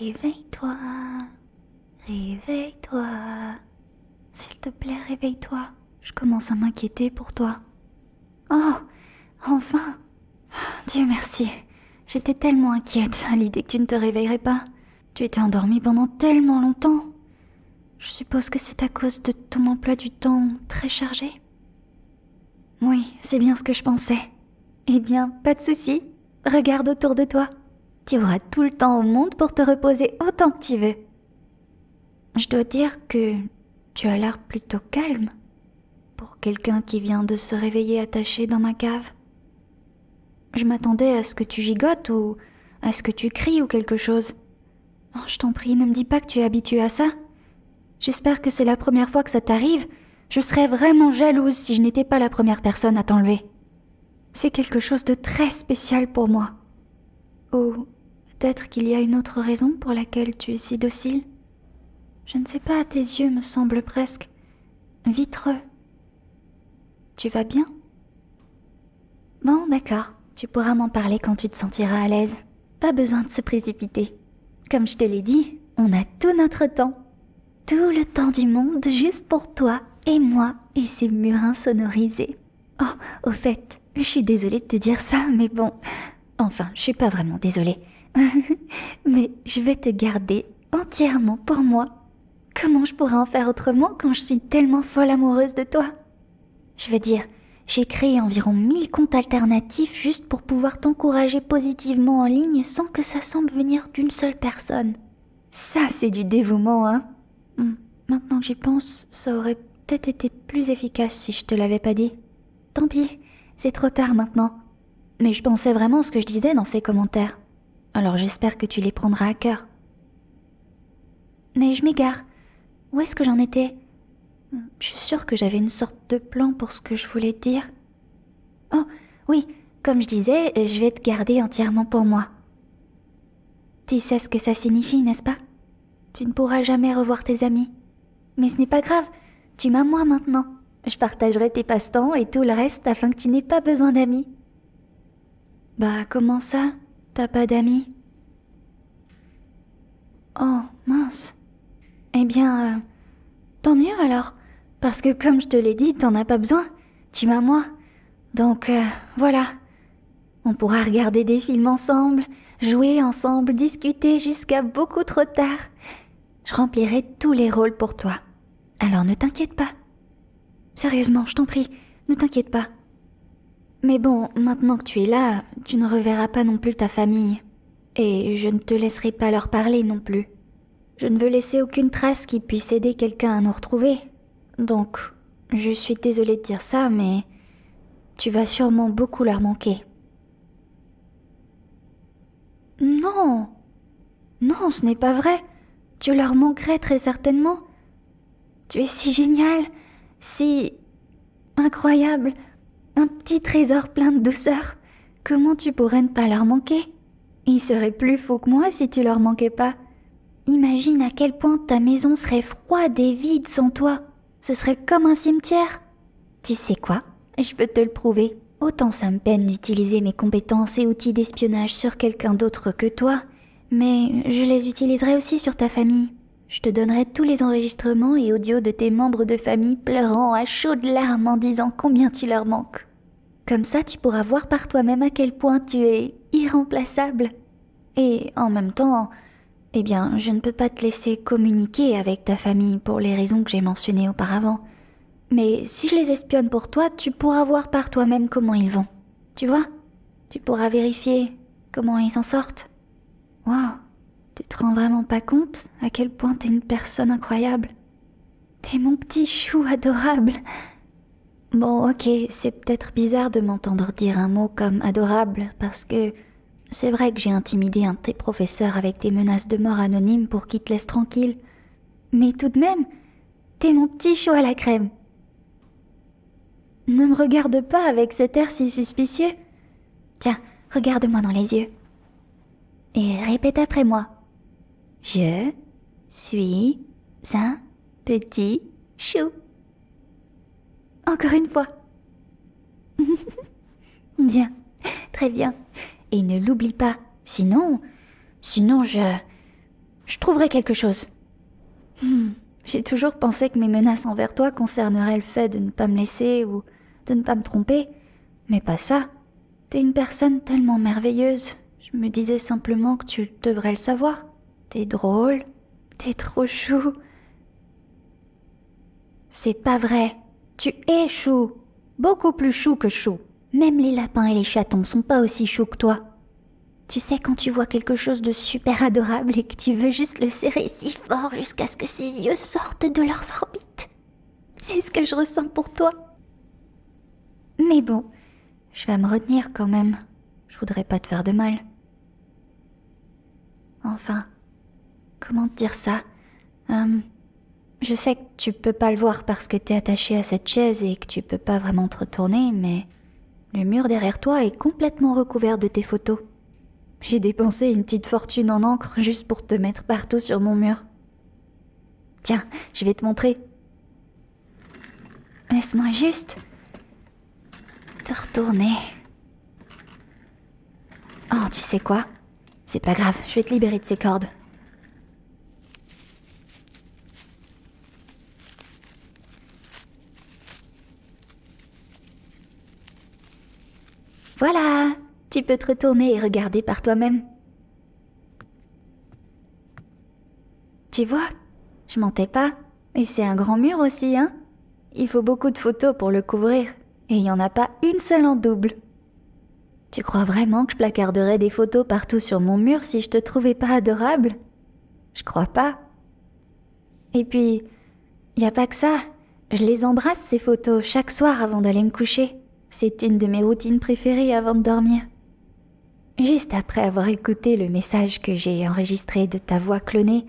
Réveille-toi, réveille-toi. S'il te plaît, réveille-toi. Je commence à m'inquiéter pour toi. Oh, enfin. Dieu merci. J'étais tellement inquiète à l'idée que tu ne te réveillerais pas. Tu étais endormie pendant tellement longtemps. Je suppose que c'est à cause de ton emploi du temps très chargé. Oui, c'est bien ce que je pensais. Eh bien, pas de souci. Regarde autour de toi. Tu auras tout le temps au monde pour te reposer autant que tu veux. Je dois dire que tu as l'air plutôt calme pour quelqu'un qui vient de se réveiller attaché dans ma cave. Je m'attendais à ce que tu gigotes ou à ce que tu cries ou quelque chose. Oh, je t'en prie, ne me dis pas que tu es habituée à ça. J'espère que c'est la première fois que ça t'arrive. Je serais vraiment jalouse si je n'étais pas la première personne à t'enlever. C'est quelque chose de très spécial pour moi. Ou peut-être qu'il y a une autre raison pour laquelle tu es si docile. Je ne sais pas, tes yeux me semblent presque vitreux. Tu vas bien? Bon, d'accord. Tu pourras m'en parler quand tu te sentiras à l'aise. Pas besoin de se précipiter. Comme je te l'ai dit, on a tout notre temps. Tout le temps du monde juste pour toi et moi et ces murs insonorisés. Oh, au fait, je suis désolée de te dire ça, mais bon... Enfin, je suis pas vraiment désolée. Mais je vais te garder entièrement pour moi. Comment je pourrais en faire autrement quand je suis tellement folle amoureuse de toi? Je veux dire, j'ai créé environ 1000 comptes alternatifs juste pour pouvoir t'encourager positivement en ligne sans que ça semble venir d'une seule personne. Ça, c'est du dévouement, hein? Maintenant que j'y pense, ça aurait peut-être été plus efficace si je te l'avais pas dit. Tant pis, c'est trop tard maintenant. Mais je pensais vraiment ce que je disais dans ces commentaires. Alors j'espère que tu les prendras à cœur. Mais je m'égare. Où est-ce que j'en étais? Je suis sûre que j'avais une sorte de plan pour ce que je voulais te dire. Oh, oui, comme je disais, je vais te garder entièrement pour moi. Tu sais ce que ça signifie, n'est-ce pas? Tu ne pourras jamais revoir tes amis. Mais ce n'est pas grave, tu m'as moi maintenant. Je partagerai tes passe-temps et tout le reste afin que tu n'aies pas besoin d'amis. Bah, comment ça? T'as pas d'amis? Oh, mince. Eh bien, tant mieux alors. Parce que comme je te l'ai dit, t'en as pas besoin. Tu m'as moi. Donc, voilà. On pourra regarder des films ensemble, jouer ensemble, discuter jusqu'à beaucoup trop tard. Je remplirai tous les rôles pour toi. Alors ne t'inquiète pas. Sérieusement, je t'en prie, ne t'inquiète pas. Mais bon, maintenant que tu es là, tu ne reverras pas non plus ta famille. Et je ne te laisserai pas leur parler non plus. Je ne veux laisser aucune trace qui puisse aider quelqu'un à nous retrouver. Donc, je suis désolée de dire ça, mais tu vas sûrement beaucoup leur manquer. Non, non, ce n'est pas vrai. Tu leur manquerais très certainement. Tu es si génial, si incroyable, un petit trésor plein de douceur. Comment tu pourrais ne pas leur manquer? Ils seraient plus fous que moi si tu leur manquais pas. Imagine à quel point ta maison serait froide et vide sans toi. Ce serait comme un cimetière. Tu sais quoi? Je peux te le prouver. Autant ça me peine d'utiliser mes compétences et outils d'espionnage sur quelqu'un d'autre que toi, mais je les utiliserai aussi sur ta famille. Je te donnerai tous les enregistrements et audios de tes membres de famille pleurant à chaudes larmes en disant combien tu leur manques. Comme ça, tu pourras voir par toi-même à quel point tu es irremplaçable. Et en même temps, eh bien, je ne peux pas te laisser communiquer avec ta famille pour les raisons que j'ai mentionnées auparavant. Mais si je les espionne pour toi, tu pourras voir par toi-même comment ils vont. Tu vois? Tu pourras vérifier comment ils s'en sortent. Waouh! Tu te rends vraiment pas compte à quel point t'es une personne incroyable. T'es mon petit chou adorable. Bon, ok, c'est peut-être bizarre de m'entendre dire un mot comme adorable, parce que c'est vrai que j'ai intimidé un de tes professeurs avec des menaces de mort anonymes pour qu'il te laisse tranquille. Mais tout de même, t'es mon petit chou à la crème. Ne me regarde pas avec cet air si suspicieux. Tiens, regarde-moi dans les yeux. Et répète après moi. Je suis un petit chou. Encore une fois. Bien, très bien. Et ne l'oublie pas. Sinon je trouverai quelque chose. J'ai toujours pensé que mes menaces envers toi concerneraient le fait de ne pas me laisser ou de ne pas me tromper, mais pas ça. T'es une personne tellement merveilleuse. Je me disais simplement que tu devrais le savoir. T'es drôle, t'es trop chou. C'est pas vrai. Tu es chou. Beaucoup plus chou que chou. Même les lapins et les chatons sont pas aussi choux que toi. Tu sais quand tu vois quelque chose de super adorable et que tu veux juste le serrer si fort jusqu'à ce que ses yeux sortent de leurs orbites. C'est ce que je ressens pour toi. Mais bon, je vais me retenir quand même. Je voudrais pas te faire de mal. Enfin, comment te dire ça? Je sais que tu peux pas le voir parce que t'es attaché à cette chaise et que tu peux pas vraiment te retourner, mais le mur derrière toi est complètement recouvert de tes photos. J'ai dépensé une petite fortune en encre juste pour te mettre partout sur mon mur. Tiens, je vais te montrer. Laisse-moi juste te retourner. Oh, tu sais quoi? C'est pas grave, je vais te libérer de ces cordes. Voilà, tu peux te retourner et regarder par toi-même. Tu vois, je mentais pas. Et c'est un grand mur aussi, hein? Il faut beaucoup de photos pour le couvrir. Et il n'y en a pas une seule en double. Tu crois vraiment que je placarderais des photos partout sur mon mur si je te trouvais pas adorable? Je crois pas. Et puis, y a pas que ça. Je les embrasse ces photos chaque soir avant d'aller me coucher. C'est une de mes routines préférées avant de dormir. Juste après avoir écouté le message que j'ai enregistré de ta voix clonée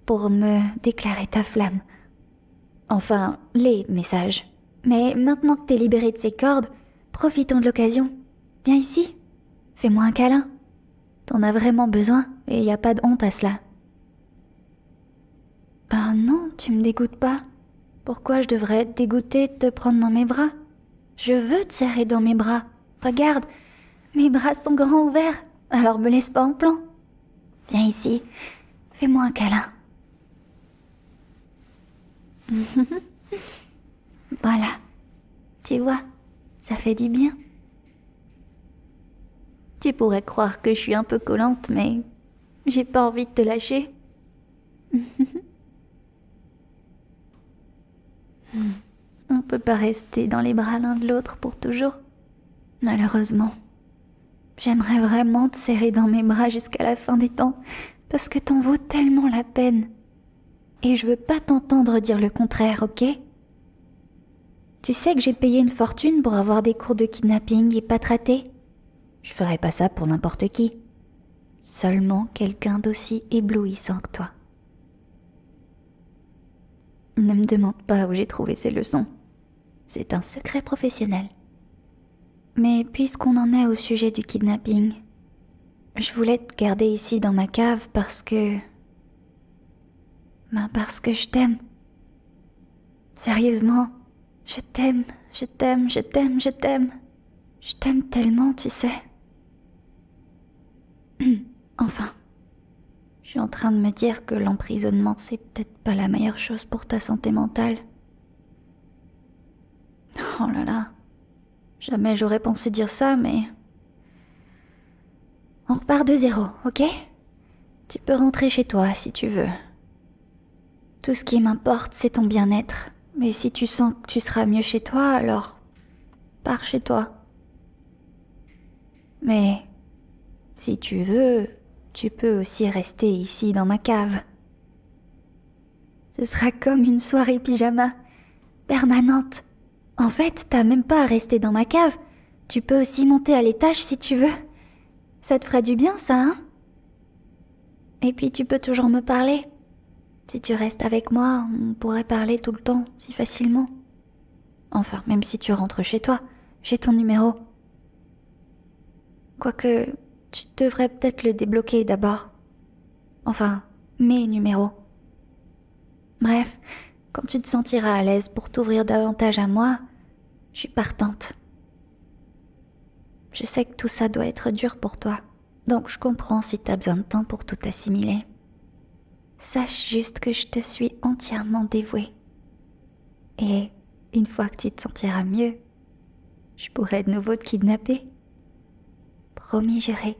pour me déclarer ta flamme. Enfin, les messages. Mais maintenant que t'es libéré de ces cordes, profitons de l'occasion. Viens ici. Fais-moi un câlin. T'en as vraiment besoin et y a pas de honte à cela. Ben non, tu me dégoûtes pas. Pourquoi je devrais être dégoûtée de te prendre dans mes bras? Je veux te serrer dans mes bras. Regarde, mes bras sont grands ouverts, alors me laisse pas en plan. Viens ici, fais-moi un câlin. Voilà, tu vois, ça fait du bien. Tu pourrais croire que je suis un peu collante, mais j'ai pas envie de te lâcher. On peut pas rester dans les bras l'un de l'autre pour toujours, malheureusement. J'aimerais vraiment te serrer dans mes bras jusqu'à la fin des temps, parce que t'en vaut tellement la peine. Et je veux pas t'entendre dire le contraire, ok? Tu sais que j'ai payé une fortune pour avoir des cours de kidnapping et pas traité? Je ferais pas ça pour n'importe qui. Seulement quelqu'un d'aussi éblouissant que toi. Ne me demande pas où j'ai trouvé ces leçons. C'est un secret professionnel. Mais puisqu'on en est au sujet du kidnapping, je voulais te garder ici dans ma cave parce que je t'aime. Sérieusement, je t'aime, je t'aime, je t'aime, je t'aime. Je t'aime tellement, tu sais. Enfin, je suis en train de me dire que l'emprisonnement, c'est peut-être pas la meilleure chose pour ta santé mentale. Oh là là, jamais j'aurais pensé dire ça, mais... On repart de zéro, ok? Tu peux rentrer chez toi si tu veux. Tout ce qui m'importe, c'est ton bien-être. Mais si tu sens que tu seras mieux chez toi, alors pars chez toi. Mais si tu veux, tu peux aussi rester ici dans ma cave. Ce sera comme une soirée pyjama, permanente. En fait, t'as même pas à rester dans ma cave. Tu peux aussi monter à l'étage si tu veux. Ça te ferait du bien, ça, hein? Et puis tu peux toujours me parler. Si tu restes avec moi, on pourrait parler tout le temps, si facilement. Enfin, même si tu rentres chez toi, j'ai ton numéro. Quoique, tu devrais peut-être le débloquer d'abord. Enfin, mes numéros. Bref, quand tu te sentiras à l'aise pour t'ouvrir davantage à moi, je suis partante. Je sais que tout ça doit être dur pour toi, donc je comprends si t'as besoin de temps pour tout assimiler. Sache juste que je te suis entièrement dévouée. Et une fois que tu te sentiras mieux, je pourrai de nouveau te kidnapper. Promis, juré.